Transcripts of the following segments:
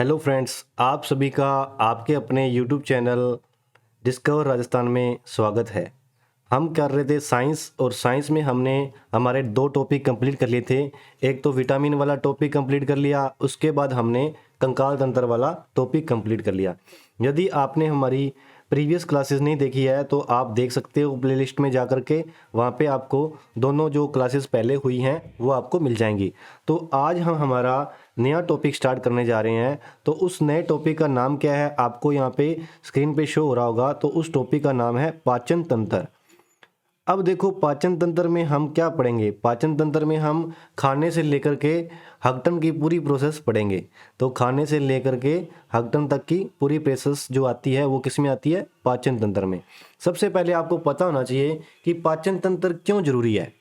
Hello friends, आप सभी का आपके अपने यूट्यूब चैनल डिस्कवर राजस्थान में स्वागत है। हम कर रहे थे साइंस, और साइंस में हमने हमारे दो टॉपिक कंप्लीट कर लिए थे। एक तो विटामिन वाला टॉपिक कंप्लीट कर लिया, उसके बाद हमने कंकाल तंत्र वाला टॉपिक कंप्लीट कर लिया। यदि आपने हमारी प्रीवियस क्लासेस नहीं देखी है तो आप देख सकते हो प्लेलिस्ट में जा कर के, वहाँ पे आपको दोनों जो क्लासेस पहले हुई हैं वो आपको मिल जाएंगी। तो आज हम हमारा नया टॉपिक स्टार्ट करने जा रहे हैं। तो उस नए टॉपिक का नाम क्या है, आपको यहाँ पे स्क्रीन पे शो हो रहा होगा। तो उस टॉपिक का नाम है पाचन तंत्र। अब देखो, पाचन तंत्र में हम क्या पढ़ेंगे। पाचन तंत्र में हम खाने से लेकर के हगटन की पूरी प्रोसेस पढ़ेंगे। तो खाने से लेकर के हगटन तक की पूरी प्रोसेस जो आती है वो किस में आती है, पाचन तंत्र में। सबसे पहले आपको पता होना चाहिए कि पाचन तंत्र क्यों जरूरी है।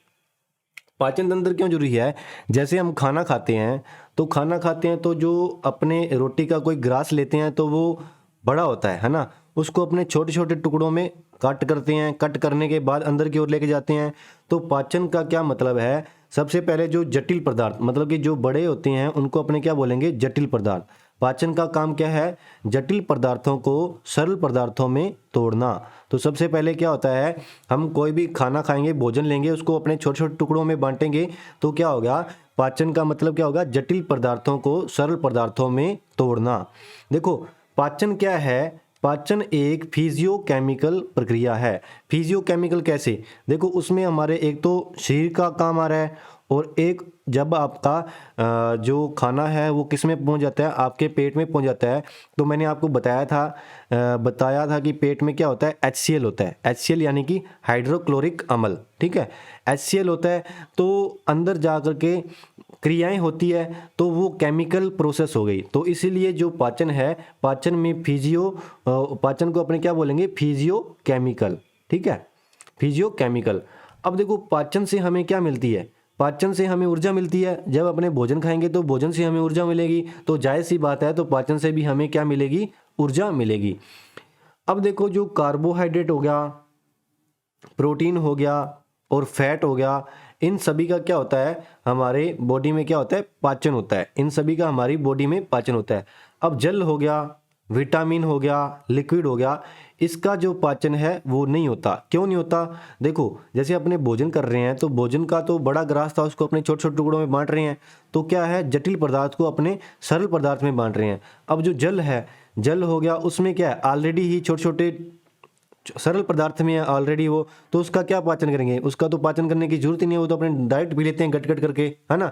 पाचन तंत्र क्यों जरूरी है, जैसे हम खाना खाते हैं तो जो अपने रोटी का कोई ग्रास लेते हैं तो वो बड़ा होता है ना। उसको अपने छोटे छोटे टुकड़ों में कट करते हैं। कट करने के बाद अंदर की ओर लेके जाते हैं। तो पाचन का क्या मतलब है, सबसे पहले जो जटिल पदार्थ, मतलब कि जो बड़े होते हैं उनको अपने क्या बोलेंगे, जटिल पदार्थ। पाचन का काम क्या है, जटिल पदार्थों को सरल पदार्थों में तोड़ना। तो सबसे पहले क्या होता है, हम कोई भी खाना खाएंगे, भोजन लेंगे, उसको अपने छोटे छोटे टुकड़ों में बांटेंगे। तो क्या होगा, पाचन का मतलब क्या होगा, जटिल पदार्थों को सरल पदार्थों में तोड़ना। देखो, पाचन क्या है, पाचन एक फिजियोकेमिकल प्रक्रिया है। फिजियोकेमिकल कैसे, देखो उसमें हमारे एक तो शरीर का काम आ रहा है, और एक जब आपका जो खाना है वो किस में पहुंच जाता है, आपके पेट में पहुंच जाता है। तो मैंने आपको बताया था कि पेट में क्या होता है, HCl होता है। HCl यानी कि हाइड्रोक्लोरिक अम्ल, ठीक है, HCl होता है। तो अंदर जा कर के क्रियाएं होती है, तो वो केमिकल प्रोसेस हो गई। तो इसीलिए जो पाचन है, पाचन में पाचन को अपने क्या बोलेंगे, फिजियोकेमिकल, ठीक है, फिजियोकेमिकल। अब देखो, पाचन से हमें क्या मिलती है, पाचन से हमें ऊर्जा मिलती है। जब अपने भोजन खाएंगे तो भोजन से हमें ऊर्जा मिलेगी, तो जायज़ सी बात है, तो पाचन से भी हमें क्या मिलेगी, ऊर्जा मिलेगी। अब देखो, जो कार्बोहाइड्रेट हो गया, प्रोटीन हो गया और फैट हो गया, इन सभी का क्या होता है, हमारे बॉडी में क्या होता है, पाचन होता है। इन सभी का हमारी बॉडी में पाचन होता है। अब जल हो गया, विटामिन हो गया, लिक्विड हो गया, इसका जो पाचन है वो नहीं होता। क्यों नहीं होता, देखो जैसे अपने भोजन कर रहे हैं तो भोजन का तो बड़ा ग्रास था, उसको अपने छोटे छोटे टुकड़ों में बांट रहे हैं। तो क्या है, जटिल पदार्थ को अपने सरल पदार्थ में बांट रहे हैं। अब जो जल है, जल हो गया, उसमें क्या है, ऑलरेडी ही छोटे छोटे सरल पदार्थ में है ऑलरेडी वो, तो उसका क्या पाचन करेंगे, उसका तो पाचन करने की जरूरत ही नहीं है, वो तो अपने डायरेक्ट पी लेते हैं गट गट करके, है ना।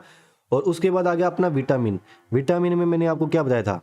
और उसके बाद आ गया अपना विटामिन। विटामिन में मैंने आपको क्या बताया था,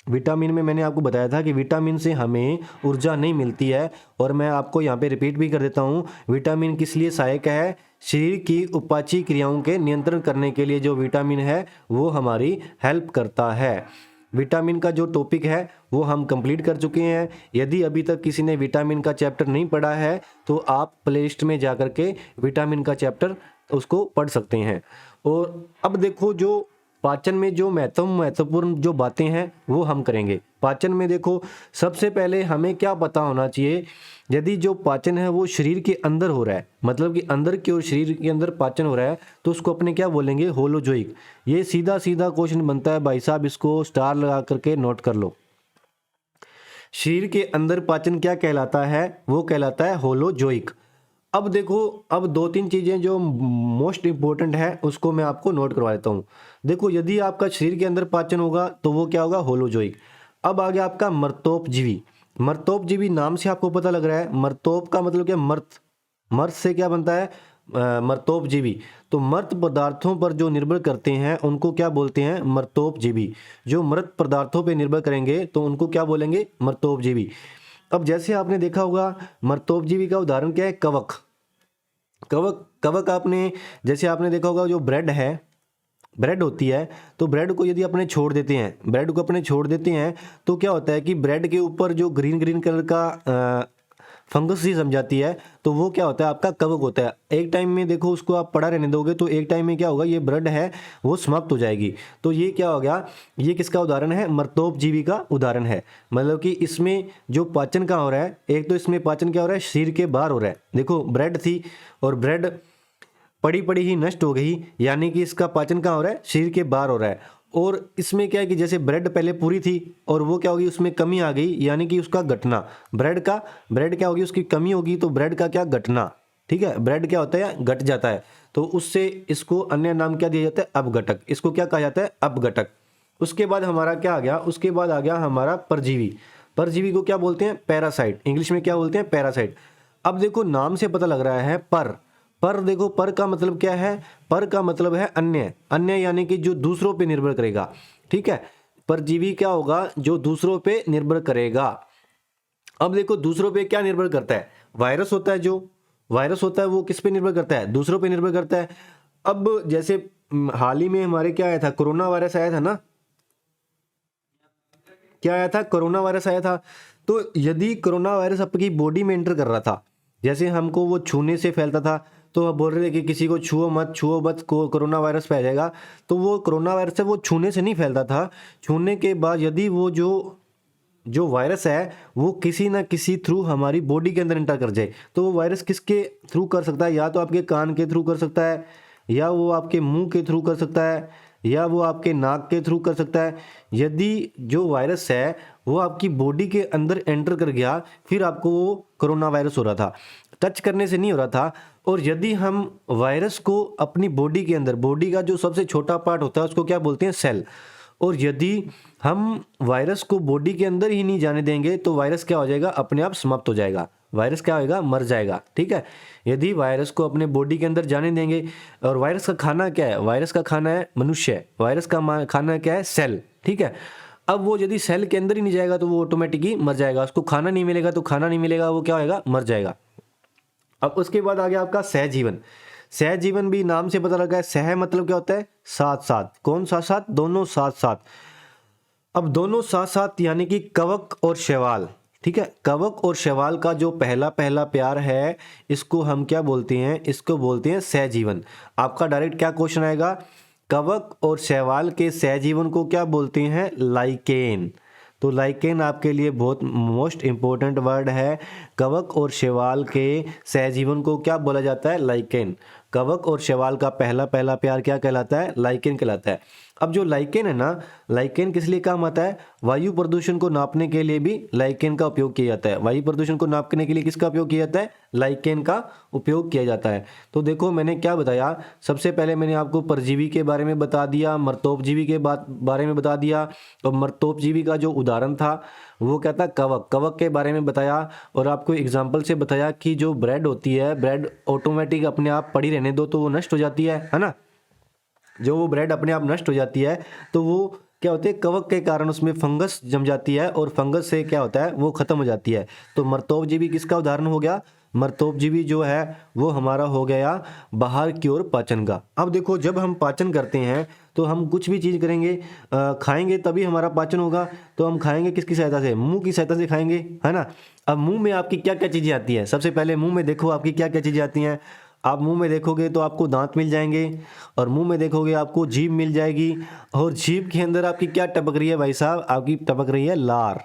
विटामिन में मैंने आपको बताया था कि विटामिन से हमें ऊर्जा नहीं मिलती है। और मैं आपको यहाँ पे रिपीट भी कर देता हूँ, विटामिन किस लिए सहायक है, शरीर की उपापचय क्रियाओं के नियंत्रण करने के लिए जो विटामिन है वो हमारी हेल्प करता है। विटामिन का जो टॉपिक है वो हम कंप्लीट कर चुके हैं। यदि अभी तक किसी ने विटामिन का चैप्टर नहीं पढ़ा है तो आप प्लेलिस्ट में जा कर के विटामिन का चैप्टर उसको पढ़ सकते हैं। और अब देखो, जो पाचन में जो महत्वपूर्ण जो बातें हैं वो हम करेंगे। पाचन में देखो, सबसे पहले हमें क्या पता होना चाहिए, यदि जो पाचन है वो शरीर के अंदर हो रहा है, मतलब कि अंदर की ओर शरीर के अंदर पाचन हो रहा है, तो उसको अपने क्या बोलेंगे, होलोजोइक। ये सीधा सीधा क्वेश्चन बनता है भाई साहब, इसको स्टार लगा करके नोट कर लो। शरीर के अंदर पाचन क्या कहलाता है, वो कहलाता है होलोजोइक। अब देखो, अब दो तीन चीजें जो मोस्ट इंपॉर्टेंट है उसको मैं आपको नोट करवा देता हूँ। देखो, यदि आपका शरीर के अंदर पाचन होगा तो वो क्या होगा, होलोजोइक। अब आ गया आपका मर्तोपजीवी। मर्तोपजीवी नाम से आपको पता लग रहा है, मर्तोप का मतलब क्या, मर्त, मर्त से क्या बनता है, मर्तोपजीवी। तो मृत पदार्थों पर जो निर्भर करते हैं उनको क्या बोलते हैं, मर्तोपजीवी। जो मृत पदार्थों पर निर्भर करेंगे तो उनको क्या बोलेंगे, मर्तोपजीवी। अब जैसे आपने देखा होगा, मर्तोपजीवी का उदाहरण क्या है, कवक। कवक कवक आपने, जैसे आपने देखा होगा, जो ब्रेड है, ब्रेड होती है, तो ब्रेड को यदि अपने छोड़ देते हैं, ब्रेड को अपने छोड़ देते हैं तो क्या होता है कि ब्रेड के ऊपर जो ग्रीन ग्रीन कलर का फंगस सी सम जाती है, तो वो क्या होता है, आपका कवक होता है। एक टाइम में देखो, उसको आप पड़ा रहने दोगे तो एक टाइम में क्या होगा, ये ब्रेड है वो समाप्त हो जाएगी। तो ये क्या हो गया, ये किसका उदाहरण है, मर्तोपजीवी का उदाहरण है। मतलब कि इसमें जो पाचन का हो रहा है, एक तो इसमें पाचन क्या हो रहा है, शरीर के बाहर हो रहा है। देखो, ब्रेड थी और ब्रेड पड़ी पड़ी ही नष्ट हो गई, यानी कि इसका पाचन कहाँ हो रहा है, शरीर के बाहर हो रहा है। और इसमें क्या है कि जैसे ब्रेड पहले पूरी थी और वो क्या होगी, उसमें कमी आ गई, यानी कि उसका घटना, ब्रेड क्या होगी, उसकी कमी होगी, तो ब्रेड का क्या, घटना। ठीक है, ब्रेड क्या होता है, घट जाता है, तो उससे इसको अन्य नाम क्या दिया जाता है, अपघटक। इसको क्या कहा जाता है, अपघटक। उसके बाद हमारा क्या आ गया, उसके बाद आ गया हमारा परजीवी। परजीवी को क्या बोलते हैं, पैरासाइट। इंग्लिश में क्या बोलते हैं, पैरासाइट। अब देखो नाम से पता लग रहा है पर देखो पर का मतलब क्या है, पर का मतलब है अन्य यानी कि जो दूसरों पे निर्भर करेगा। ठीक है, परजीवी क्या होगा, जो दूसरों पे निर्भर करेगा। अब देखो दूसरों पे क्या निर्भर करता है, वायरस होता है, जो वायरस होता है वो किस पे निर्भर करता है, दूसरों पे निर्भर करता है। अब जैसे हाल ही में हमारे क्या आया था, कोरोना वायरस आया था ना, क्या आया था, कोरोना वायरस आया था। तो यदि कोरोना वायरस आपकी बॉडी में एंटर कर रहा था, जैसे हमको वो छूने से फैलता था, तो अब बोल रहे थे कि किसी को छुओ मत को कोरोना वायरस फैल जाएगा। तो वो कोरोना वायरस है वो छूने से नहीं फैलता था। छूने के बाद यदि वो जो जो वायरस है वो किसी ना किसी थ्रू हमारी बॉडी के अंदर एंटर कर जाए, तो वो वायरस किसके थ्रू कर सकता है, या तो आपके कान के थ्रू कर सकता है, या वो आपके मुंह के थ्रू कर सकता है, या वो आपके नाक के थ्रू कर सकता है। यदि जो वायरस है वो आपकी बॉडी के अंदर एंटर कर गया, फिर आपको वो कोरोना वायरस हो रहा था, टच करने से नहीं हो रहा था। और यदि हम वायरस को अपनी बॉडी के अंदर, बॉडी का जो सबसे छोटा पार्ट होता है उसको क्या बोलते हैं, सेल, और यदि हम वायरस को बॉडी के अंदर ही नहीं जाने देंगे तो वायरस क्या हो जाएगा, अपने आप समाप्त हो जाएगा, वायरस क्या होएगा, मर जाएगा। ठीक है, यदि वायरस को अपने बॉडी के अंदर जाने देंगे, और वायरस का खाना क्या है, वायरस का खाना है मनुष्य, वायरस का खाना क्या है, सेल। ठीक है, अब वो यदि सेल के अंदर ही नहीं जाएगा तो वो ऑटोमेटिक ही मर जाएगा, उसको खाना नहीं मिलेगा तो खाना नहीं मिलेगा, वो क्या होएगा, मर जाएगा। अब उसके बाद आ गया आपका सहजीवन। सहजीवन भी नाम से पता लगा है, सह मतलब क्या होता है, साथ साथ, कौन साथ साथ, दोनों साथ साथ। अब दोनों साथ साथ यानी कि कवक और शैवाल। ठीक है, कवक और शैवाल का जो पहला पहला प्यार है, इसको हम क्या बोलते हैं, इसको बोलते हैं सहजीवन। आपका डायरेक्ट क्या क्वेश्चन आएगा, कवक और शैवाल के सहजीवन को क्या बोलते हैं, लाइकेन। तो लाइकेन आपके लिए बहुत मोस्ट इंपॉर्टेंट वर्ड है। कवक और शैवाल के सहजीवन को क्या बोला जाता है, लाइकेन। कवक और शैवाल का पहला पहला प्यार क्या कहलाता है, लाइकेन कहलाता है। अब जो लाइकेन है ना, लाइकेन किस लिए काम आता है, वायु प्रदूषण को नापने के लिए भी लाइकेन का उपयोग किया जाता है। वायु प्रदूषण को नापने के लिए किसका उपयोग किया जाता है, लाइकेन का उपयोग किया जाता है। तो देखो मैंने क्या बताया, सबसे पहले मैंने आपको परजीवी के बारे में बता दिया, मर्तोपजीवी के बारे में बता दिया, और मर्तोपजीवी का जो उदाहरण था वो क्या था, कवक। कवक के बारे में बताया, और आपको एग्जाम्पल से बताया कि जो ब्रेड होती है, ब्रेड ऑटोमेटिक अपने आप पड़ी रहने दो तो वो नष्ट हो जाती है ना। जो वो ब्रेड अपने आप नष्ट हो जाती है तो वो क्या होते हैं, कवक के कारण उसमें फंगस जम जाती है, और फंगस से क्या होता है, वो खत्म हो जाती है। तो मर्तोपजीवी किसका उदाहरण हो गया, मर्तोपजीवी जो है वो हमारा हो गया बाहर की ओर पाचन का। अब देखो जब हम पाचन करते हैं तो हम कुछ भी चीज़ करेंगे, खाएंगे तभी हमारा पाचन होगा। तो हम खाएंगे किसकी सहायता से, मुंह की सहायता से खाएंगे, है ना। अब मुंह में आपकी क्या क्या चीज़ें आती हैं, सबसे पहले मुंह में देखो आपकी क्या क्या चीज़ें आती हैं। आप मुंह में देखोगे तो आपको दांत मिल जाएंगे, और मुंह में देखोगे आपको जीभ मिल जाएगी, और जीभ के अंदर आपकी क्या टपक रही है भाई साहब, आपकी टपक रही है लार।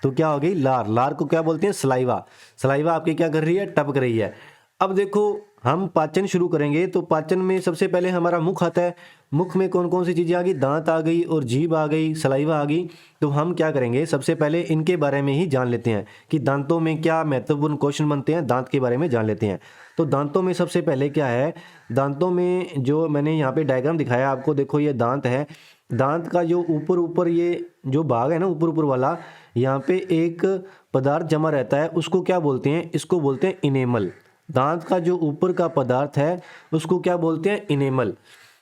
तो क्या हो गई, लार। लार को क्या बोलते हैं, सलाइवा। सलाइवा आपकी क्या कर रही है, टपक रही है। अब देखो हम पाचन शुरू करेंगे तो पाचन में सबसे पहले हमारा मुख आता है। मुख में कौन कौन सी चीज़ें आ गई, दांत आ गई और जीभ आ गई, सलाइवा आ गई। तो हम क्या करेंगे, सबसे पहले इनके बारे में ही जान लेते हैं कि दांतों में क्या महत्वपूर्ण क्वेश्चन बनते हैं, दांत के बारे में जान लेते हैं। तो दांतों में सबसे पहले क्या है, दांतों में जो मैंने यहाँ पे डायग्राम दिखाया आपको, देखो ये दांत है। दांत का जो ऊपर ऊपर ये जो भाग है ना, ऊपर ऊपर वाला, यहाँ पे एक पदार्थ जमा रहता है, उसको क्या बोलते हैं, इसको बोलते हैं इनेमल। दांत का जो ऊपर का पदार्थ है उसको क्या बोलते हैं, इनेमल।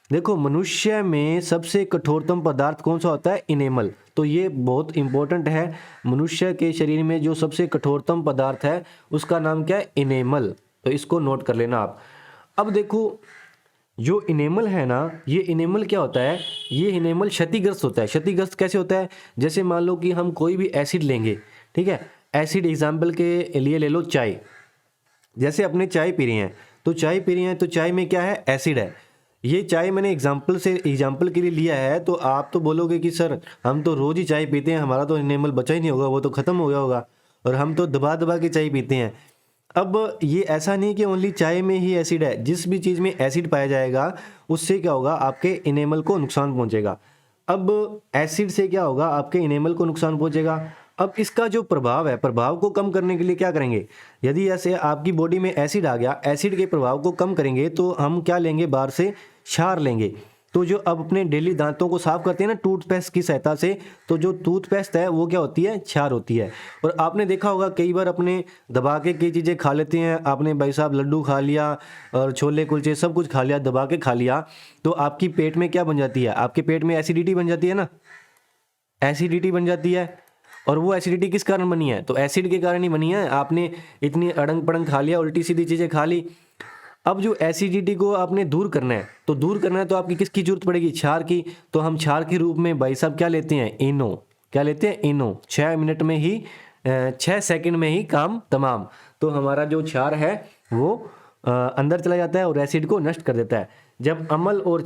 देखो मनुष्य में सबसे कठोरतम पदार्थ कौन सा होता है, इनेमल। तो ये बहुत इंपॉर्टेंट है, मनुष्य के शरीर में जो सबसे कठोरतम पदार्थ है उसका नाम क्या है, इनेमल। तो इसको नोट कर लेना आप। अब देखो जो इनेमल है ना, ये इनेमल क्या होता है, ये इनेमल क्षतिग्रस्त होता है। क्षतिग्रस्त कैसे होता है, जैसे मान लो कि हम कोई भी एसिड लेंगे, ठीक है, एसिड एग्जाम्पल के लिए ले लो चाय। जैसे अपने चाय पी रही हैं, तो चाय पी रही हैं तो चाय में क्या है, एसिड है। ये चाय मैंने एग्जाम्पल के लिए लिया है, तो आप तो बोलोगे कि सर हम तो रोज़ ही चाय पीते हैं, हमारा तो इनेमल बचा ही नहीं होगा, वो तो ख़त्म हो गया होगा, और हम तो दबा दबा के चाय पीते हैं। अब ये ऐसा नहीं कि ओनली चाय में ही एसिड है, जिस भी चीज़ में एसिड पाया जाएगा उससे क्या होगा, आपके इनेमल को नुकसान पहुंचेगा। अब एसिड से क्या होगा, आपके इनेमल को नुकसान पहुंचेगा। अब इसका जो प्रभाव है, प्रभाव को कम करने के लिए क्या करेंगे, यदि ऐसे आपकी बॉडी में एसिड आ गया, एसिड के प्रभाव को कम करेंगे तो हम क्या लेंगे, बाहर से क्षार लेंगे। तो जो अब अपने डेली दांतों को साफ करते हैं ना टूथपेस्ट की सहायता से, तो जो टूथपेस्ट है वो क्या होती है, क्षार होती है। और आपने देखा होगा कई बार अपने दबा के कई चीज़ें खा लेते हैं, आपने भाई साहब लड्डू खा लिया और छोले कुलचे सब कुछ खा लिया, दबा के खा लिया, तो आपकी पेट में क्या बन जाती है, आपके पेट में एसिडिटी बन जाती है ना, एसिडिटी बन जाती है। और वो एसिडिटी किस कारण बनी है, तो एसिड के कारण ही बनी है। आपने इतनी अड़ंग पड़ंग खा लिया, उल्टी सीधी चीज़ें खा ली। अब जो एसिडिटी को आपने दूर करना है, तो दूर करना है तो आपकी किसकी जरूरत पड़ेगी, क्षार की। तो हम क्षार के रूप में भाई साहब क्या लेते हैं, इनो। क्या लेते हैं, इनो। 6 मिनट में ही 6 सेकंड में ही काम तमाम। तो हमारा जो क्षार है वो अंदर चला जाता है और एसिड को नष्ट कर देता है। जब अम्ल और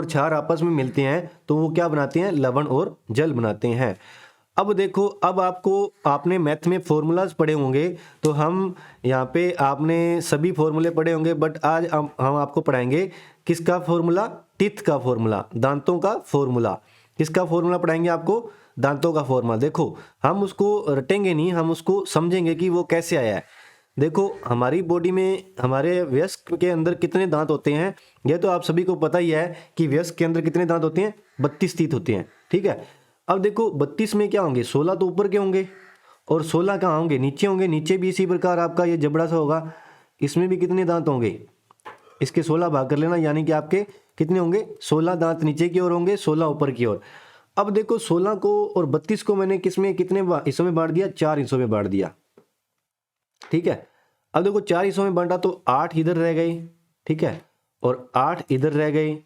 क्षार आपस में मिलते हैं तो वो क्या बनाते हैं, लवण और जल बनाते हैं। अब देखो, अब आपने मैथ में फॉर्मूलाज पढ़े होंगे, तो हम यहाँ पे आपने सभी फॉर्मूले पढ़े होंगे, बट आज हम आपको पढ़ाएंगे किसका फॉर्मूला, टीथ का फॉर्मूला, दांतों का फॉर्मूला। किसका फॉर्मूला पढ़ाएंगे आपको, दांतों का फॉर्मूला। देखो हम उसको रटेंगे नहीं, हम उसको समझेंगे कि वो कैसे आया है। देखो हमारी बॉडी में, हमारे वयस्क के अंदर कितने दांत होते हैं, ये तो आप सभी को पता ही है कि वयस्क के अंदर कितने दांत होते हैं, 32 दांत होते हैं। ठीक है, अब देखो 32 में क्या होंगे, 16 तो ऊपर के होंगे और 16 कहाँ होंगे, नीचे होंगे। नीचे भी इसी प्रकार आपका ये जबड़ा सा होगा, इसमें भी कितने दांत होंगे, इसके 16 भाग कर लेना, यानी कि आपके कितने होंगे, 16 दांत नीचे की ओर होंगे, 16 ऊपर की ओर। अब देखो 16 को और 32 को मैंने किसमें, कितने हिस्सों में बांट दिया, 4 हिस्सों में बांट दिया। ठीक है, अब देखो 4 हिस्सों में बांटा तो 8 इधर रह गई। ठीक है, और 8 इधर रह गई।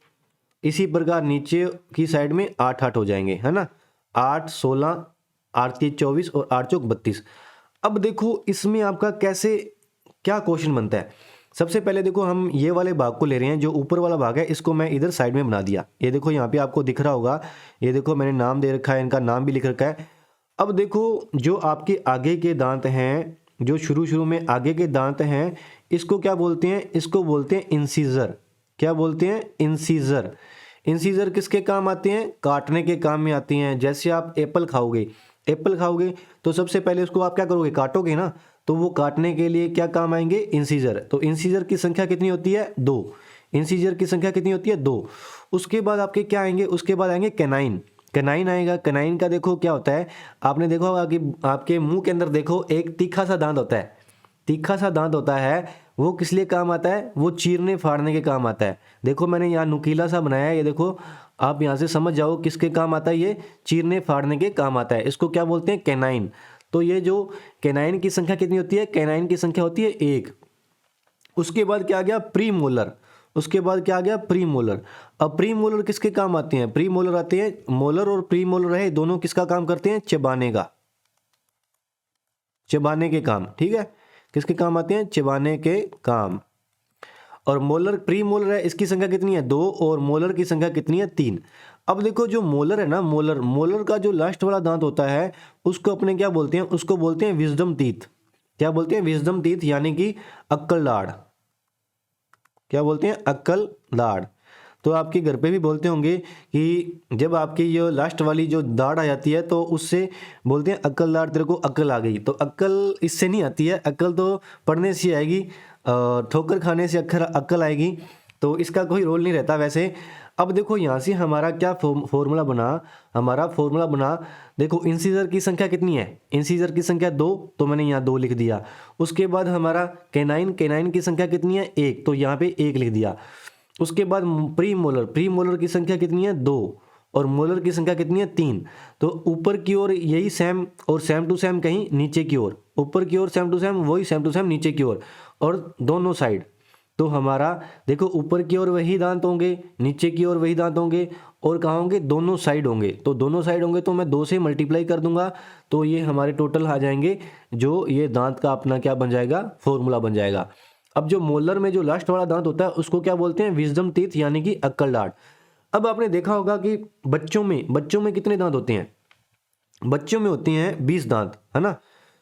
इसी प्रकार नीचे की साइड में 8 हो जाएंगे, है ना। 8 16, 8 3 24 और 8 चौक 32। अब देखो इसमें आपका कैसे क्या क्वेश्चन बनता है। सबसे पहले देखो हम ये वाले भाग को ले रहे हैं, जो ऊपर वाला भाग है इसको मैं इधर साइड में बना दिया। ये देखो यहाँ पे आपको दिख रहा होगा, ये देखो मैंने नाम दे रखा है, इनका नाम भी लिख रखा है। अब देखो जो आपके आगे के दांत हैं, जो शुरू में आगे के दांत हैं, इसको क्या बोलते हैं, इसको बोलते हैं इंसीजर। क्या बोलते हैं, इंसीजर। इंसीजर किसके काम आते हैं, काटने के काम में आती हैं। जैसे आप एप्पल खाओगे तो सबसे पहले उसको आप क्या करोगे, काटोगे ना, तो वो काटने के लिए क्या काम आएंगे, इंसीजर। तो इंसीजर की संख्या कितनी होती है, 2। इंसीजर की संख्या कितनी होती है, 2। उसके बाद आपके क्या आएंगे, उसके बाद आएंगे कैनाइन। कैनाइन आएगा। कैनाइन का देखो क्या होता है, आपने देखा होगा कि आपके मुंह के अंदर देखो एक तीखा सा दांत होता है। तीखा सा दांत होता है, वो किस लिए काम आता है, वो चीरने फाड़ने के काम आता है। देखो मैंने यहाँ नुकीला सा बनाया है, ये देखो आप यहाँ से समझ जाओ किसके काम आता है, ये चीरने फाड़ने के काम आता है। इसको क्या बोलते हैं, कैनाइन। तो ये जो कैनाइन की संख्या कितनी होती है, कैनाइन की संख्या होती है 1। उसके बाद क्या आ गया, प्रीमोलर। उसके बाद क्या आ गया, प्रीमोलर। अब प्रीमोलर किसके काम आते हैं, प्रीमोलर आते हैं, मोलर और प्रीमोलर है दोनों किसका काम करते हैं, चबाने का, चबाने के काम। ठीक है, किसके काम आते हैं, चबाने के काम। और मोलर, प्रीमोलर है, इसकी संख्या कितनी है, 2, और मोलर की संख्या कितनी है, 3। अब देखो जो मोलर है ना, मोलर का जो लास्ट वाला दांत होता है उसको अपने क्या बोलते हैं, उसको बोलते हैं विजडम टीथ। क्या बोलते हैं, विजडम टीथ, यानी कि अक्कल दाढ़। क्या बोलते हैं, अक्कल दाढ़। तो आपके घर पे भी बोलते होंगे कि जब आपकी ये लास्ट वाली जो दाढ़ आ जाती है तो उससे बोलते हैं अक्कल दाढ़, तेरे को अक्ल आ गई। तो अक्ल इससे नहीं आती है, अक्ल तो पढ़ने से आएगी, ठोकर खाने से अक्ल आएगी। तो इसका कोई रोल नहीं रहता वैसे। अब देखो यहाँ से हमारा क्या फॉर्मूला बना, हमारा फॉर्मूला बना। देखो इंसीजर की संख्या कितनी है, इंसीजर की संख्या 2, तो मैंने यहाँ 2 लिख दिया। उसके बाद हमारा कैनाइन की संख्या कितनी है, 1, तो यहाँ पे 1 लिख दिया। उसके बाद प्रीमोलर की संख्या कितनी है, 2, और मोलर की संख्या कितनी है, 3। तो ऊपर की ओर यही सेम और सेम टू सेम कहीं नीचे की ओर, ऊपर की ओर सेम टू सेम, वही सेम टू सेम नीचे की ओर, और दोनों साइड। तो हमारा देखो ऊपर की ओर वही दांत होंगे, नीचे की ओर वही दांत होंगे, और कहाँ होंगे, दोनों साइड होंगे। तो दोनों साइड होंगे तो मैं 2 से मल्टीप्लाई कर दूंगा, तो ये हमारे टोटल आ जाएंगे, जो ये दांत का अपना क्या बन जाएगा, फॉर्मूला बन जाएगा। अब जो मोलर में जो लास्ट वाला दांत होता है उसको क्या बोलते हैं, विजडम टीथ, यानी कि अक्कल दाढ़। अब आपने देखा होगा कि बच्चों में कितने दांत होते हैं, बच्चों में होते हैं 20 दांत, है ना।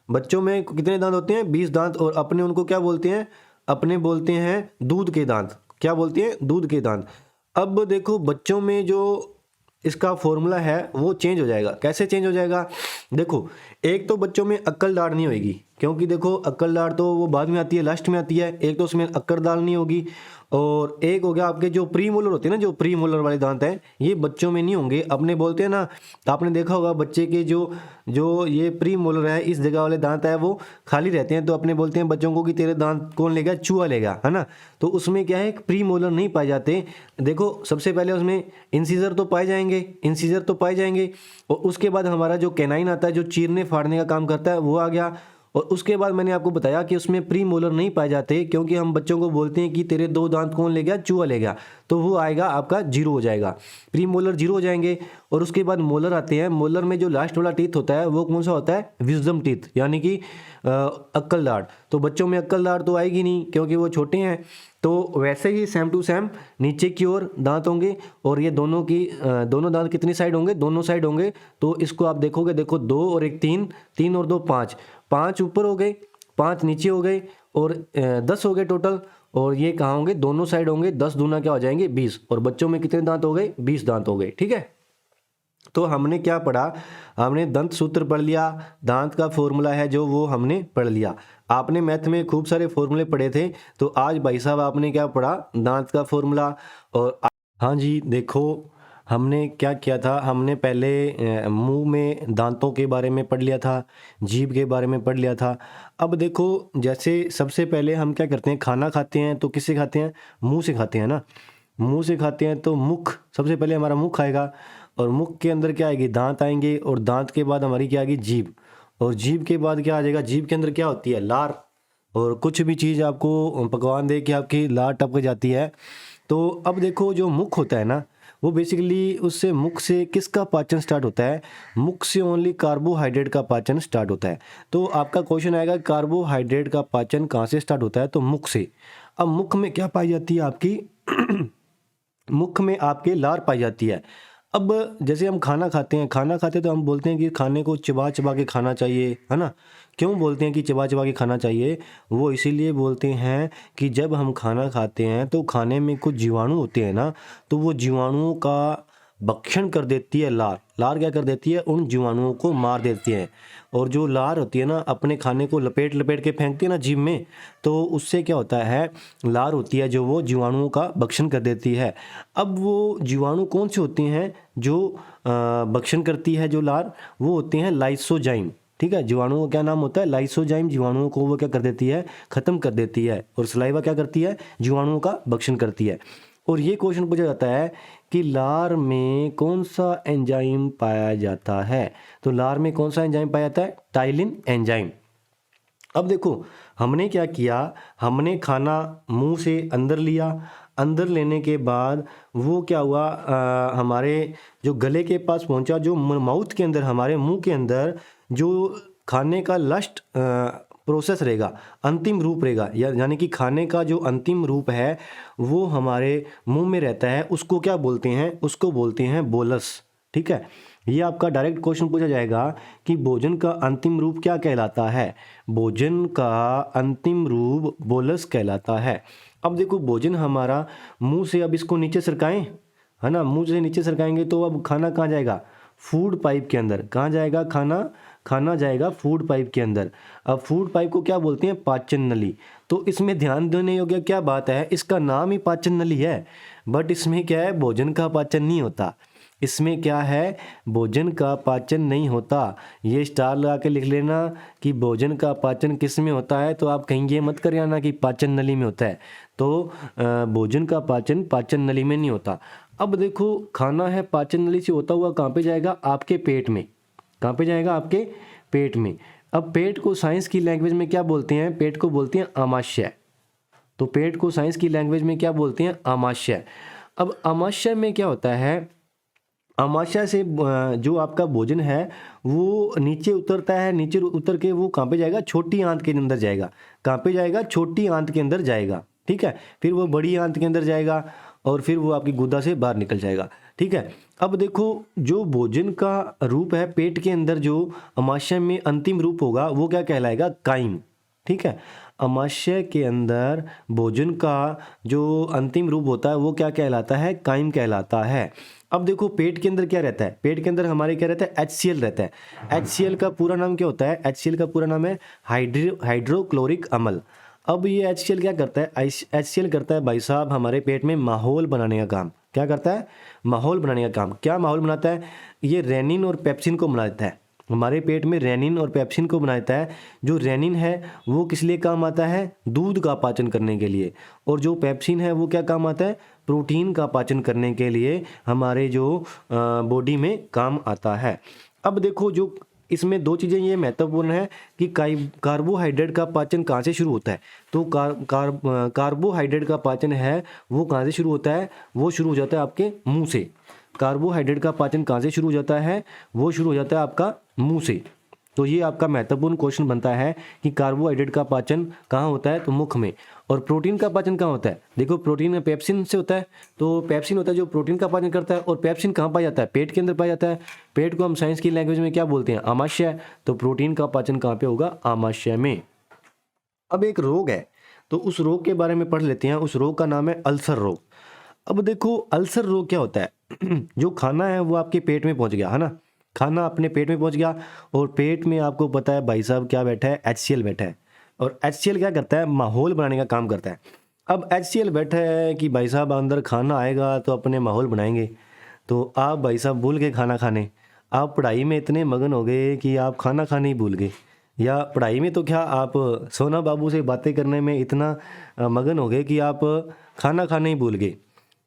बच्चों में कितने दांत होते हैं, 20 दांत। और अपने उनको क्या बोलते हैं, अपने बोलते हैं दूध के दांत। क्या बोलते हैं, दूध के दांत। अब देखो बच्चों में जो इसका फॉर्मूला है वो चेंज हो जाएगा। कैसे चेंज हो जाएगा? देखो, एक तो बच्चों में अक्कल दाढ़ नहीं होगी, क्योंकि देखो अक्कल दाढ़ तो वो बाद में आती है, लास्ट में आती है। एक तो उसमें अक्कल दाढ़ नहीं होगी, और एक हो गया आपके जो प्री मोलर होते हैं ना, जो प्री मोलर वाले दांत हैं, ये बच्चों में नहीं होंगे। अपने बोलते हैं ना, आपने देखा होगा बच्चे के जो जो ये प्री मोलर है, इस जगह वाले दांत है वो खाली रहते हैं, तो अपने बोलते हैं बच्चों को कि तेरे दांत कौन लेगा? चूहा लेगा, है ना। तो उसमें क्या है, प्री मोलर नहीं पाए जाते। देखो सबसे पहले उसमें इंसीजर तो पाए जाएंगे, इंसीजर तो पाए जाएंगे, और उसके बाद हमारा जो कैनाइन आता है, जो चीरने फाड़ने का काम करता है, वो आ गया। और उसके बाद मैंने आपको बताया कि उसमें प्री मोलर नहीं पाए जाते, क्योंकि हम बच्चों को बोलते हैं कि तेरे 2 दांत कौन ले गया? चूहा ले गया। तो वो आएगा आपका जीरो हो जाएगा, प्री मोलर जीरो हो जाएंगे। और उसके बाद मोलर आते हैं। मोलर में जो लास्ट वाला टीथ होता है वो कौन सा होता है? विजडम टीथ, यानी कि अक्कल दाढ़। तो बच्चों में अक्कल दाढ़ तो आएगी नहीं, क्योंकि वो छोटे हैं। तो वैसे ही सेम टू सेम नीचे की ओर दांत होंगे, और ये दोनों दांत कितनी साइड होंगे? दोनों साइड होंगे। तो इसको आप देखोगे, देखो 2 और 1 3, 3 और 2 5, 5 ऊपर हो गए, 5 नीचे हो गए, और 10 हो गए टोटल। और ये कहाँ होंगे? दोनों साइड होंगे। 10 दूना क्या हो जाएंगे? 20। और बच्चों में कितने दांत हो गए? 20 दांत हो गए। ठीक है, तो हमने क्या पढ़ा? हमने दंत सूत्र पढ़ लिया, दांत का फॉर्मूला है जो वो हमने पढ़ लिया। आपने मैथ में खूब सारे फॉर्मूले पढ़े थे, तो आज भाई साहब आपने क्या पढ़ा? दांत का फॉर्मूला। और हाँ जी, देखो हमने क्या किया था, हमने पहले मुंह में दांतों के बारे में पढ़ लिया था, जीभ के बारे में पढ़ लिया था। अब देखो, जैसे सबसे पहले हम क्या करते हैं, खाना खाते हैं तो किससे खाते हैं? मुंह से खाते हैं ना। मुंह से खाते हैं तो मुख, सबसे पहले हमारा मुख आएगा, और मुख के अंदर क्या आएगी? दांत आएंगे, और दांत के बाद हमारी क्या आएगी? जीभ। और जीभ के बाद क्या आ जाएगा? जीभ के अंदर क्या होती है? लार। और कुछ भी चीज़ आपको पकवान दे के आपकी लार टपक जाती है। तो अब देखो, जो मुख होता है ना, वो बेसिकली उससे, मुख से किसका पाचन स्टार्ट होता है? मुख से ओनली कार्बोहाइड्रेट का पाचन स्टार्ट होता है। तो आपका क्वेश्चन आएगा, कार्बोहाइड्रेट का पाचन कहाँ से स्टार्ट होता है? तो मुख से। अब मुख में क्या पाई जाती है आपकी? मुख में आपके लार पाई जाती है। अब जैसे हम खाना खाते हैं, खाना खाते तो हम बोलते हैं कि खाने को चबा चबा के खाना चाहिए, है ना। क्यों बोलते हैं कि चबा चबा के खाना चाहिए? वो इसीलिए बोलते हैं कि जब हम खाना खाते हैं तो खाने में कुछ जीवाणु होते हैं ना, तो वो जीवाणुओं का भक्षण कर देती है लार। लार क्या कर देती है? उन जीवाणुओं को मार देती है। और जो लार होती है ना, अपने खाने को लपेट लपेट के फेंकती है ना जीभ में, तो उससे क्या होता है? लार होती है जो वो जीवाणुओं का भक्षण कर देती है। अब वो जीवाणु कौन से होते हैं जो भक्षण करती है जो लार? वो होते हैं लाइसोजाइम। ठीक है, जीवाणुओं का क्या नाम होता है? लाइसोजाइम। जीवाणुओं को वो क्या कर देती है? खत्म कर देती है। और सलाइवा क्या करती है? जीवाणुओं का भक्षण करती है। और ये क्वेश्चन पूछा जाता है कि लार में कौन सा एंजाइम पाया जाता है? तो लार में कौन सा एंजाइम पाया जाता है? Ptyalin enzyme. अब देखो, हमने क्या किया, हमने खाना मुंह से अंदर लिया, अंदर लेने के बाद वो क्या हुआ, हमारे जो गले के पास पहुंचा, जो माउथ के अंदर, हमारे मुंह के अंदर जो खाने का लास्ट प्रोसेस रहेगा, अंतिम रूप रहेगा, यानी कि खाने का जो अंतिम रूप है वो हमारे मुंह में रहता है। उसको क्या बोलते हैं? उसको बोलते हैं बोलस। ठीक है, ये आपका डायरेक्ट क्वेश्चन पूछा जाएगा कि भोजन का अंतिम रूप क्या कहलाता है? भोजन का अंतिम रूप बोलस कहलाता है। अब देखो, भोजन हमारा मुंह से, अब इसको नीचे सरकाएं, है ना, मुंह से नीचे सरकाएंगे तो अब खाना कहाँ जाएगा? फूड पाइप के अंदर। कहाँ जाएगा खाना? खाना जाएगा फूड पाइप के अंदर। अब फूड पाइप को क्या बोलते हैं? पाचन नली। तो इसमें ध्यान देने योग्य क्या बात है, इसका नाम ही पाचन नली है, बट इसमें क्या है? भोजन का पाचन नहीं होता। इसमें क्या है? भोजन का पाचन नहीं होता। ये स्टार लगा के लिख लेना कि भोजन का पाचन किस में होता है, तो आप कहीं ये मत कर आना कि पाचन नली में होता है। तो भोजन का पाचन पाचन नली में नहीं होता। अब देखो, खाना है पाचन नली से होता हुआ कहाँ पे जाएगा? आपके पेट में। कहाँ पे जाएगा? आपके पेट में। अब पेट को साइंस की लैंग्वेज में क्या बोलते हैं? पेट को बोलते हैं आमाशय। तो पेट को साइंस की लैंग्वेज में क्या बोलते हैं? आमाशय। अब आमाशय में क्या होता है? आमाशय से जो आपका भोजन है वो नीचे उतरता है, नीचे उतर के वो कहाँ पे जाएगा? छोटी आंत के अंदर जाएगा। कहाँ पे जाएगा? छोटी आंत के अंदर जाएगा। ठीक है, फिर वो बड़ी आंत के अंदर जाएगा, और फिर वो आपकी गुदा से बाहर निकल जाएगा। ठीक है, अब देखो, जो भोजन का रूप है पेट के अंदर, जो आमाशय में अंतिम रूप होगा वो क्या कहलाएगा? काइम। ठीक है, आमाशय के अंदर भोजन का जो अंतिम रूप होता है वो क्या कहलाता है? काइम कहलाता है। अब देखो पेट के अंदर क्या रहता है? पेट के अंदर हमारे क्या रहता है? HCl रहता है। HCl का पूरा नाम क्या होता है? HCl का पूरा नाम है हाइड्रोक्लोरिक अम्ल। अब ये HCl क्या करता है? HCl करता है भाई साहब हमारे पेट में माहौल बनाने का काम। क्या करता है? माहौल बनाने का काम। क्या माहौल बनाता है? ये रेनिन और पेप्सिन को बना देता है। हमारे पेट में रेनिन और पेप्सिन को बना देता है। जो रेनिन है वो किस लिए काम आता है? दूध का पाचन करने के लिए। और जो पेप्सिन है वो क्या काम आता है? प्रोटीन का पाचन करने के लिए हमारे जो बॉडी में काम आता है। अब देखो जो इसमें दो चीज़ें ये महत्वपूर्ण है कि कार्बोहाइड्रेट का पाचन कहाँ से शुरू होता है? तो कार्बोहाइड्रेट का पाचन है वो कहाँ से शुरू होता है? वो शुरू हो जाता है आपके मुंह से। कार्बोहाइड्रेट का पाचन कहाँ से शुरू हो जाता है? वो शुरू हो जाता है आपका मुंह से। तो ये आपका महत्वपूर्ण क्वेश्चन बनता है कि कार्बोहाइड्रेट का पाचन कहाँ होता है? तो मुख में। और प्रोटीन का पाचन कहाँ होता है? देखो प्रोटीन में पेप्सिन से होता है। तो पेप्सिन होता है जो प्रोटीन का पाचन करता है। और पेप्सिन कहाँ पाया जाता है? पेट के अंदर पाया जाता है। पेट को हम साइंस की लैंग्वेज में क्या बोलते हैं? आमाशय। तो प्रोटीन का पाचन कहाँ पे होगा? आमाशय में। अब एक रोग है तो उस रोग के बारे में पढ़ लेते हैं। उस रोग का नाम है अल्सर रोग। अब देखो अल्सर रोग क्या होता है? जो खाना है वो आपके पेट में पहुंच गया है ना, खाना अपने पेट में पहुंच गया और पेट में आपको पता है भाई साहब क्या बैठा है? HCl बैठा है। और HCl क्या करता है? माहौल बनाने का काम करता है। अब HCl बैठा है कि भाई साहब अंदर खाना आएगा तो अपने माहौल बनाएंगे। तो आप भाई साहब भूल गए खाना खाने। आप पढ़ाई में इतने मगन हो गए कि आप खाना खाने ही भूल गए। या पढ़ाई में तो क्या आप सोना बाबू से बातें करने में इतना मगन हो गए कि आप खाना खाने ही भूल गए।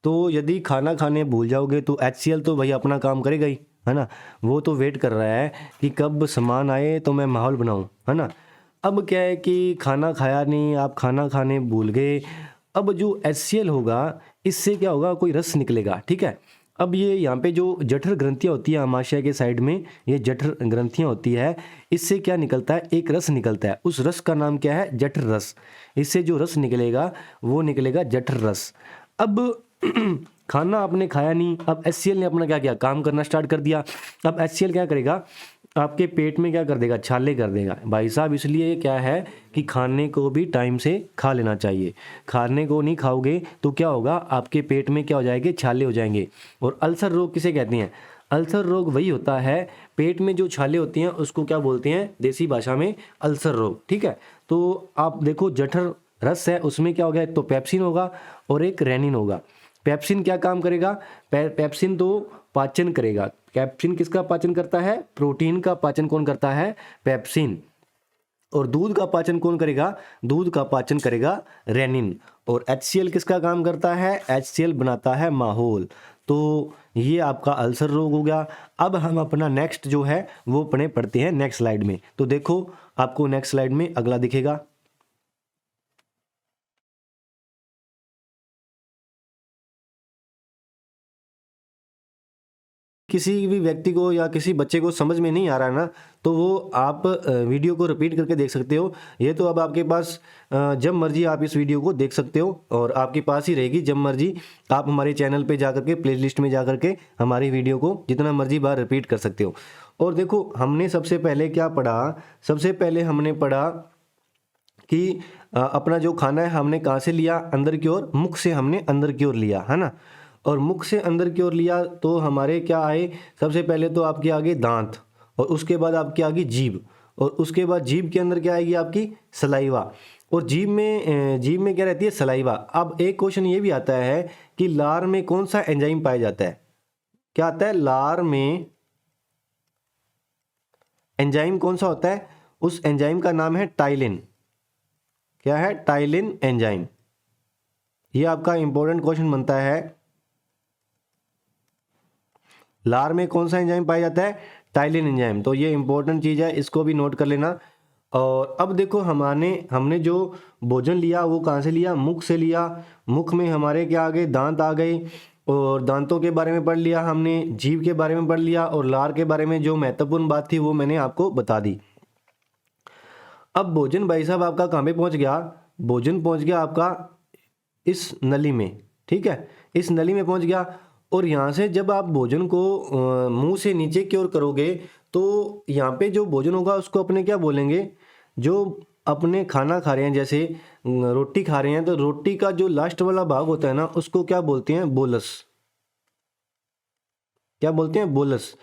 तो यदि खाना खाने भूल जाओगे तो HCl तो भाई अपना काम करेगा ही, है ना। वो तो वेट कर रहा है कि कब सामान आए तो मैं माहौल बनाऊं, है ना। अब क्या है कि खाना खाया नहीं, आप खाना खाने भूल गए। अब जो HCl होगा इससे क्या होगा? कोई रस निकलेगा, ठीक है। अब ये यहाँ पे जो जठर ग्रंथियाँ होती है आमाशय के साइड में, ये जठर ग्रंथियाँ होती है, इससे क्या निकलता है? एक रस निकलता है। उस रस का नाम क्या है? जठर रस। इससे जो रस निकलेगा वो निकलेगा जठर रस। अब खाना आपने खाया नहीं, अब HCl ने अपना क्या किया? काम करना स्टार्ट कर दिया। अब HCl क्या करेगा? आपके पेट में क्या कर देगा? छाले कर देगा भाई साहब। इसलिए क्या है कि खाने को भी टाइम से खा लेना चाहिए। खाने को नहीं खाओगे तो क्या होगा? आपके पेट में क्या हो जाएंगे? छाले हो जाएंगे। और अल्सर रोग किसे कहते हैं? अल्सर रोग वही होता है, पेट में जो छाले होती हैं उसको क्या बोलते हैं देसी भाषा में? अल्सर रोग, ठीक है। तो आप देखो जठर रस है उसमें क्या हो गया? एक तो पेप्सिन होगा और एक रेनिन होगा। पेप्सिन क्या काम करेगा? पेप्सिन तो पाचन करेगा। पेप्सिन किसका पाचन करता है? प्रोटीन का पाचन कौन करता है? पेप्सिन। और दूध का पाचन कौन करेगा? दूध का पाचन करेगा रेनिन। और HCl किसका काम करता है? HCl बनाता है माहौल। तो ये आपका अल्सर रोग हो गया। अब हम अपना नेक्स्ट जो है वो पढ़ते हैं नेक्स्ट स्लाइड में। तो देखो आपको नेक्स्ट स्लाइड में अगला दिखेगा। किसी भी व्यक्ति को या किसी बच्चे को समझ में नहीं आ रहा है ना, तो वो आप वीडियो को रिपीट करके देख सकते हो। ये तो अब आपके पास जब मर्जी आप इस वीडियो को देख सकते हो और आपके पास ही रहेगी। जब मर्जी आप हमारे चैनल पे जा करके प्लेलिस्ट में जा करके हमारी वीडियो को जितना मर्जी बार रिपीट कर सकते हो। और देखो हमने सबसे पहले क्या पढ़ा? सबसे पहले हमने पढ़ा कि अपना जो खाना है हमने कहाँ से लिया? अंदर की ओर, मुख से हमने अंदर की ओर लिया, है ना। और मुख से अंदर की ओर लिया तो हमारे क्या आए? सबसे पहले तो आपके आगे दांत, और उसके बाद आपकी आगे जीभ, और उसके बाद जीभ के अंदर क्या आएगी? आपकी सलाइवा। और जीभ में क्या रहती है? सलाइवा। अब एक क्वेश्चन ये भी आता है कि लार में कौन सा एंजाइम पाया जाता है? क्या आता है? लार में एंजाइम कौन सा होता है? उस एंजाइम का नाम है टाइलिन। क्या है? Ptyalin enzyme. ये आपका इंपॉर्टेंट क्वेश्चन बनता है। लार में कौन सा एंजाइम पाया जाता है? Ptyalin enzyme. तो ये इंपॉर्टेंट चीज़ है, इसको भी नोट कर लेना। और अब देखो हमने जो भोजन लिया वो कहाँ से लिया? मुख से लिया। मुख में हमारे क्या आ गए? दांत आ गए। और दांतों के बारे में पढ़ लिया हमने, जीभ के बारे में पढ़ लिया, और लार के बारे में जो महत्वपूर्ण बात थी वो मैंने आपको बता दी। अब भोजन भाई साहब आपका कहाँ पे पहुँच गया? भोजन पहुँच गया आपका इस नली में, ठीक है। इस नली में पहुँच गया। और यहाँ से जब आप भोजन को मुंह से नीचे की ओर करोगे तो यहाँ पे जो भोजन होगा उसको अपने क्या बोलेंगे? जो अपने खाना खा रहे हैं, जैसे रोटी खा रहे हैं, तो रोटी का जो लास्ट वाला भाग होता है ना, उसको क्या बोलते हैं? बोलस। क्या बोलते हैं? बोलस।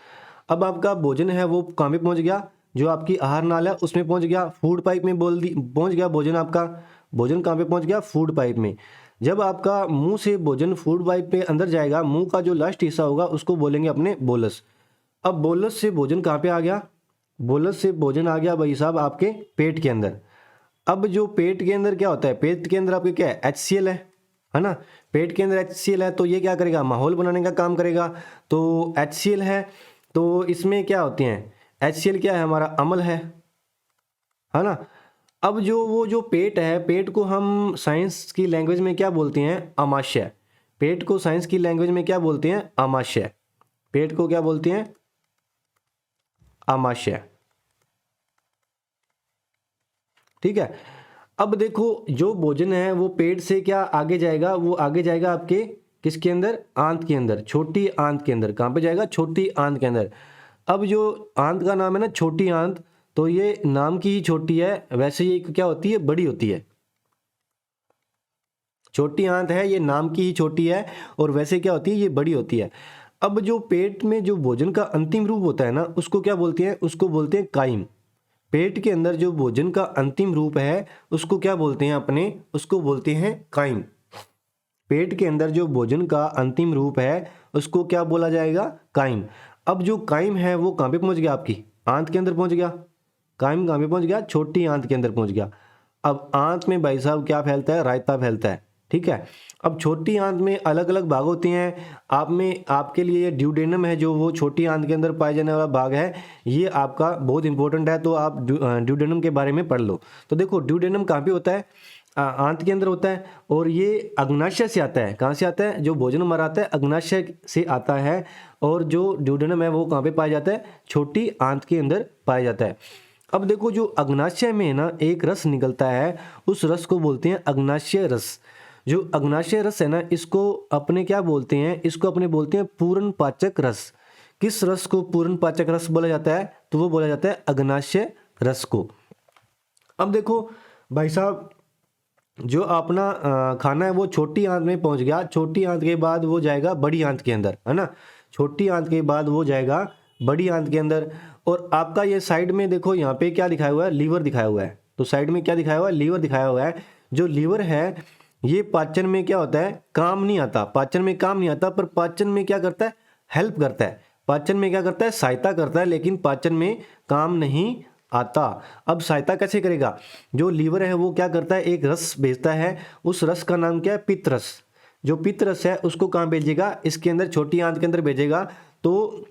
अब आपका भोजन है वो कहाँ पे पहुंच गया? जो आपकी आहार नाला है उसमें पहुंच गया, फूड पाइप में पहुंच गया भोजन आपका। भोजन कहाँ पे पहुंच गया? फूड पाइप में। जब आपका मुंह से भोजन फूड पाइप पे अंदर जाएगा, मुंह का जो लास्ट हिस्सा होगा उसको बोलेंगे अपने बोलस। अब बोलस से भोजन कहाँ पे आ गया? बोलस से भोजन आ गया भाई साहब आपके पेट के अंदर। अब जो पेट के अंदर क्या होता है? पेट के अंदर आपके क्या है? HCl है ना। पेट के अंदर HCl है, तो ये क्या करेगा? माहौल बनाने का काम करेगा। तो HCl है, तो इसमें क्या होते हैं? HCl क्या है? हमारा अम्ल है ना। अब जो पेट है, पेट को हम साइंस की लैंग्वेज में क्या बोलते हैं? अमाशय। पेट को साइंस की लैंग्वेज में क्या बोलते हैं? अमाशय। पेट को क्या बोलते हैं? अमाशय। ठीक है। अब देखो, जो भोजन है वो पेट से क्या आगे जाएगा? वो आगे जाएगा आपके किसके अंदर? आंत के अंदर, छोटी आंत के अंदर। कहाँ पे जाएगा? छोटी आंत के अंदर। अब जो आंत का नाम है ना, छोटी आंत, तो ये नाम की ही छोटी है, वैसे ये क्या होती है? बड़ी होती है। छोटी आंत है, ये नाम की ही छोटी है, और वैसे क्या होती है? ये बड़ी होती है। अब जो पेट में जो भोजन का अंतिम रूप होता है ना, उसको क्या बोलते हैं? उसको बोलते हैं काइम। पेट के अंदर जो भोजन का अंतिम रूप है उसको क्या बोलते हैं अपने? उसको बोलते हैं काइम। पेट के अंदर जो भोजन का अंतिम रूप है उसको क्या बोला जाएगा? काइम। अब जो काइम है वो कहाँ पे पहुंच गया? आपकी आंत के अंदर पहुंच गया। काइम कहाँ पे पहुंच गया? छोटी आंत के अंदर पहुंच गया। अब आंत में भाई साहब क्या फैलता है? रायता फैलता है। ठीक है। अब छोटी आंत में अलग अलग भाग होते हैं। आप में आपके लिए ये ड्यूडेनम है, जो वो छोटी आंत के अंदर पाए जाने वाला भाग है, ये आपका बहुत इंपॉर्टेंट है, तो आप ड्यूडेनम के बारे में पढ़ लो। तो देखो, ड्यूडेनम कहाँ पे होता है? आंत के अंदर होता है, और ये अग्नाशय से आता है। कहाँ से आता है? जो भोजन हमारा आता है अग्नाशय से आता है, और जो ड्यूडेनम है वो कहाँ पे पाया जाता है? छोटी आंत के अंदर पाया जाता है। अब देखो, जो अग्नाशय में ना एक रस निकलता है, उस रस को बोलते हैं अग्नाशय रस। जो अग्नाशय रस है ना, इसको अपने क्या बोलते हैं? इसको अपने बोलते हैं पूर्ण पाचक रस। किस रस को पूर्ण पाचक रस बोला जाता है? तो वो बोला जाता है अग्नाशय रस को। अब देखो भाई साहब, जो अपना खाना है वो छोटी आंत में पहुंच गया। छोटी आंत के बाद वो जाएगा बड़ी आंत के अंदर, है ना। छोटी आंत के बाद वो जाएगा बड़ी आंत के अंदर। और आपका ये साइड में देखो, यहाँ पे क्या दिखाया हुआ है? लीवर दिखाया हुआ है। तो साइड में क्या दिखाया हुआ है? लीवर दिखाया हुआ है। जो लीवर है ये पाचन में क्या होता है? काम नहीं आता। पाचन में काम नहीं आता, पर पाचन में क्या करता है? हेल्प करता है। पाचन में क्या करता है? सहायता करता है, लेकिन पाचन में काम नहीं आता। अब सहायता कैसे करेगा? जो लीवर है वो क्या करता है? एक रस भेजता है। उस रस का नाम क्या है? पित्त रस। जो पित्त रस है उसको कहाँ भेजेगा? इसके अंदर, छोटी आंत के अंदर भेजेगा। तो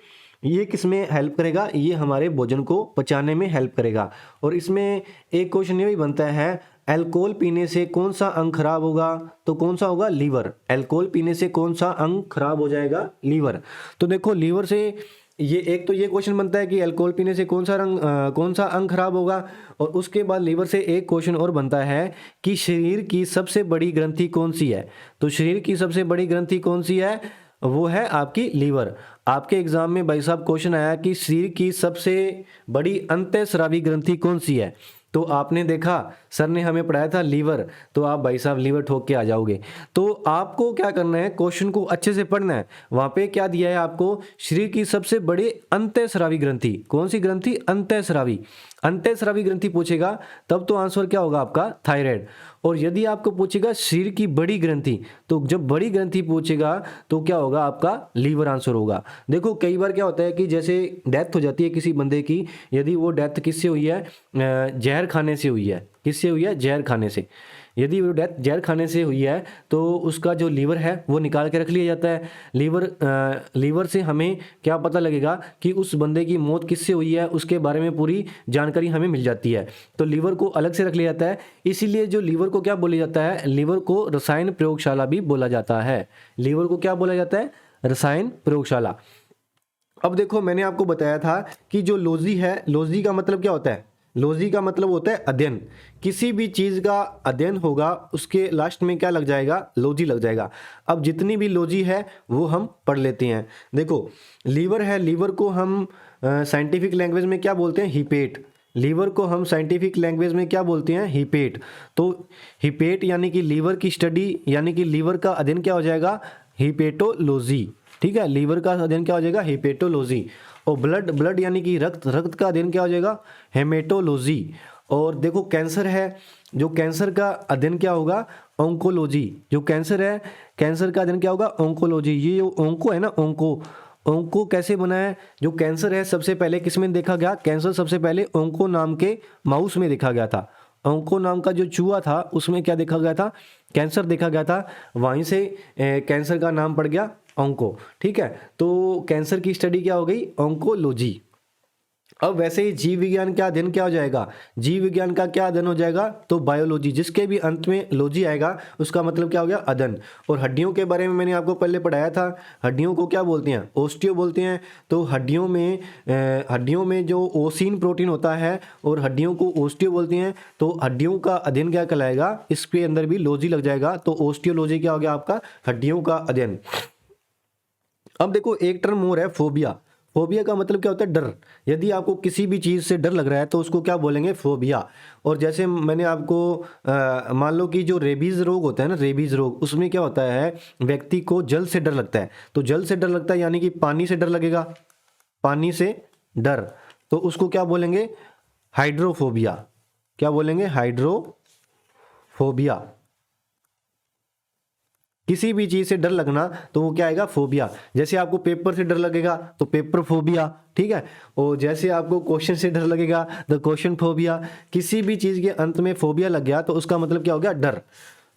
ये किस में हेल्प करेगा? ये हमारे भोजन को पचाने में हेल्प करेगा। और इसमें एक क्वेश्चन ये भी बनता है, अल्कोहल पीने से कौन सा अंग खराब होगा? तो कौन सा होगा? लीवर। अल्कोहल पीने से कौन सा अंग खराब हो जाएगा? लीवर। तो देखो, लीवर से ये एक तो ये क्वेश्चन बनता है कि अल्कोहल पीने से कौन सा अंग खराब होगा। और उसके बाद लीवर से एक क्वेश्चन और बनता है कि शरीर की सबसे बड़ी ग्रंथि कौन सी है? तो शरीर की सबसे बड़ी ग्रंथि कौन सी है? वो है आपकी लीवर। आपके एग्जाम में भाई साहब क्वेश्चन आया कि शरीर की सबसे बड़ी अंतःस्रावी ग्रंथि कौन सी है? तो आपने देखा, सर ने हमें पढ़ाया था लीवर, तो आप भाई साहब लीवर ठोक के आ जाओगे। तो आपको क्या करना है? क्वेश्चन को अच्छे से पढ़ना है। वहां पे क्या दिया है आपको? शरीर की सबसे बड़ी अंतःस्रावी ग्रंथि। कौन सी ग्रंथि? अंतःस्रावी। अंतःस्रावी ग्रंथि पूछेगा तब तो आंसर क्या होगा आपका? थायराइड। और यदि आपको पूछेगा शरीर की बड़ी ग्रंथि, तो जब बड़ी ग्रंथि पूछेगा तो क्या होगा आपका? लीवर आंसर होगा। देखो, कई बार क्या होता है कि जैसे डेथ हो जाती है किसी बंदे की, यदि वो डेथ किससे हुई है? जहर खाने से हुई है। किससे हुई है? जहर खाने से। यदि वो डेथ जहर खाने से हुई है तो उसका जो लीवर है वो निकाल के रख लिया जाता है। लीवर से हमें क्या पता लगेगा कि उस बंदे की मौत किससे हुई है, उसके बारे में पूरी जानकारी हमें मिल जाती है। तो लीवर को अलग से रख लिया जाता है। इसीलिए जो लीवर को क्या बोला जाता है? लीवर को रसायन प्रयोगशाला भी बोला जाता है। लीवर को क्या बोला जाता है? रसायन प्रयोगशाला। अब देखो, मैंने आपको बताया था कि जो लॉजी है, लॉजी का मतलब क्या होता है? लॉजी का मतलब होता है अध्ययन। किसी भी चीज का अध्ययन होगा उसके लास्ट में क्या लग जाएगा? लॉजी लग जाएगा। अब जितनी भी लॉजी है वो हम पढ़ लेते हैं। देखो, लीवर है, लीवर को हम साइंटिफिक लैंग्वेज में क्या बोलते हैं? हीपेट। लीवर को हम साइंटिफिक लैंग्वेज में क्या बोलते हैं? हीपेट। तो हीपेट यानी कि लीवर की स्टडी, यानी कि लीवर का अध्ययन क्या हो जाएगा? हीपेटोलॉजी। ठीक है, लीवर का अध्ययन क्या हो जाएगा? हीपेटोलॉजी। और ब्लड यानी कि रक्त का अध्ययन क्या हो जाएगा? हेमेटोलॉजी। और देखो कैंसर है, जो कैंसर का अध्ययन क्या होगा? ऑन्कोलॉजी। जो कैंसर है, कैंसर का अध्ययन क्या होगा? ऑन्कोलॉजी। ये जो ऑन्को है ना, ऑन्को कैसे बना है? जो कैंसर है सबसे पहले किस में देखा गया? कैंसर सबसे पहले ऑन्को नाम के माउस में देखा गया था। ऑन्को नाम का जो चूहा था उसमें क्या देखा गया था? कैंसर देखा गया था। वहीं से कैंसर का नाम पड़ गया ऑन्को। ठीक है, तो कैंसर की स्टडी क्या हो गई? ऑन्कोलॉजी। अब वैसे ही जीव विज्ञान का अध्ययन क्या हो जाएगा? जीव विज्ञान का क्या अध्ययन हो जाएगा? तो बायोलॉजी। जिसके भी अंत में लॉजी आएगा उसका मतलब क्या हो गया? अध्ययन। और हड्डियों के बारे में मैंने आपको पहले पढ़ाया था। हड्डियों को क्या बोलते हैं? ओस्टियो बोलते हैं। तो हड्डियों में जो ओसिन प्रोटीन होता है और हड्डियों को ओस्टियो बोलते हैं। तो हड्डियों का अध्ययन क्या कहलाएगा? इसके अंदर भी लॉजी लग जाएगा। तो ओस्टियोलॉजी क्या हो गया आपका? हड्डियों का अध्ययन। अब देखो एक टर्म और है, फोबिया। फोबिया का मतलब क्या होता है? डर। यदि आपको किसी भी चीज़ से डर लग रहा है तो उसको क्या बोलेंगे? फोबिया। और जैसे मैंने आपको मान लो कि जो रेबीज़ रोग होता है ना, रेबीज़ रोग, उसमें क्या होता है? व्यक्ति को जल से डर लगता है। तो जल से डर लगता है यानी कि पानी से डर लगेगा, पानी से डर, तो उसको क्या बोलेंगे? हाइड्रोफोबिया। क्या बोलेंगे? हाइड्रोफोबिया। किसी भी चीज़ से डर लगना तो वो क्या आएगा? फोबिया। जैसे आपको पेपर से डर लगेगा तो पेपर फोबिया। ठीक है, और जैसे आपको क्वेश्चन से डर लगेगा तो क्वेश्चन फोबिया। किसी भी चीज़ के अंत में फोबिया लग गया तो उसका मतलब क्या हो गया? डर।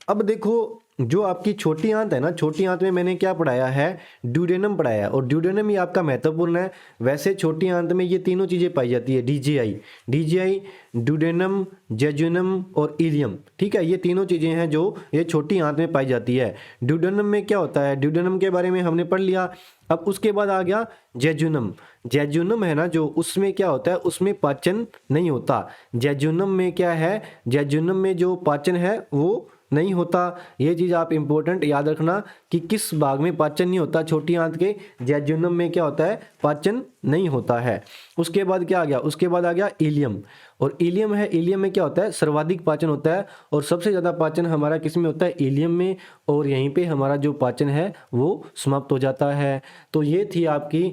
अब देखो जो आपकी छोटी आंत है ना, छोटी आंत में मैंने क्या पढ़ाया है? ड्यूडेनम पढ़ाया है। और ड्यूडेनम ही आपका महत्वपूर्ण है। वैसे छोटी आंत में ये तीनों चीज़ें पाई जाती है, डीजीआई, ड्यूडेनम, जेजुनम और इलियम। ठीक है, ये तीनों चीज़ें हैं जो ये छोटी आंत में पाई जाती है। ड्यूडेनम में क्या होता है? ड्यूडेनम के बारे में हमने पढ़ लिया। अब उसके बाद आ गया जेजुनम। जेजुनम है ना जो, उसमें क्या होता है? उसमें पाचन नहीं होता। जेजुनम में क्या है? जेजुनम में जो पाचन है वो नहीं होता। ये चीज़ आप इंपॉर्टेंट याद रखना कि किस भाग में पाचन नहीं होता। छोटी आंत के जेजुनम में क्या होता है? पाचन नहीं होता है। उसके बाद क्या आ गया? उसके बाद आ गया इलियम। और इलियम है, इलियम में क्या होता है? सर्वाधिक पाचन होता है। और सबसे ज़्यादा पाचन हमारा किस में होता है? इलियम में। और यहीं पे हमारा जो पाचन है वो समाप्त हो जाता है। तो ये थी आपकी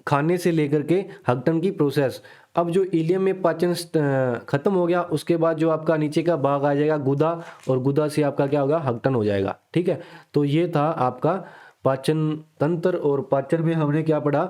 खाने से लेकर के हगटन की प्रोसेस। अब जो इलियम में पाचन खत्म हो गया, उसके बाद जो आपका नीचे का भाग आ जाएगा गुदा, और गुदा से आपका क्या होगा? हगटन हो जाएगा। ठीक है, तो ये था आपका पाचन तंत्र। और पाचन में हमने क्या पढ़ा?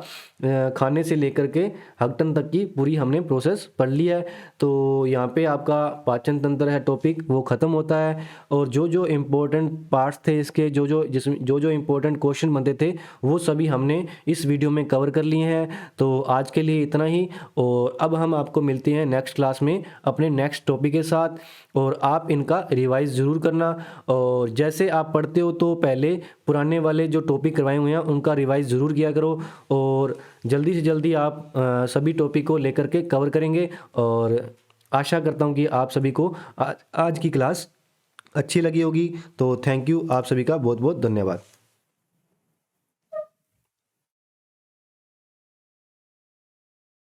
खाने से लेकर के हगटन तक की पूरी हमने प्रोसेस पढ़ ली है। तो यहाँ पे आपका पाचन तंत्र है टॉपिक, वो ख़त्म होता है। और जो जो इम्पोर्टेंट पार्ट्स थे इसके, जो जो इम्पोर्टेंट क्वेश्चन बनते थे वो सभी हमने इस वीडियो में कवर कर लिए हैं। तो आज के लिए इतना ही। और अब हम आपको मिलते हैं नेक्स्ट क्लास में अपने नेक्स्ट टॉपिक के साथ। और आप इनका रिवाइज ज़रूर करना। और जैसे आप पढ़ते हो तो पहले पुराने वाले जो टॉपिक करवाए हुए हैं उनका रिवाइज ज़रूर किया करो। और जल्दी से जल्दी आप सभी टॉपिक को लेकर के कवर करेंगे। और आशा करता हूं कि आप सभी को आज की क्लास अच्छी लगी होगी। तो थैंक यू, आप सभी का बहुत बहुत धन्यवाद।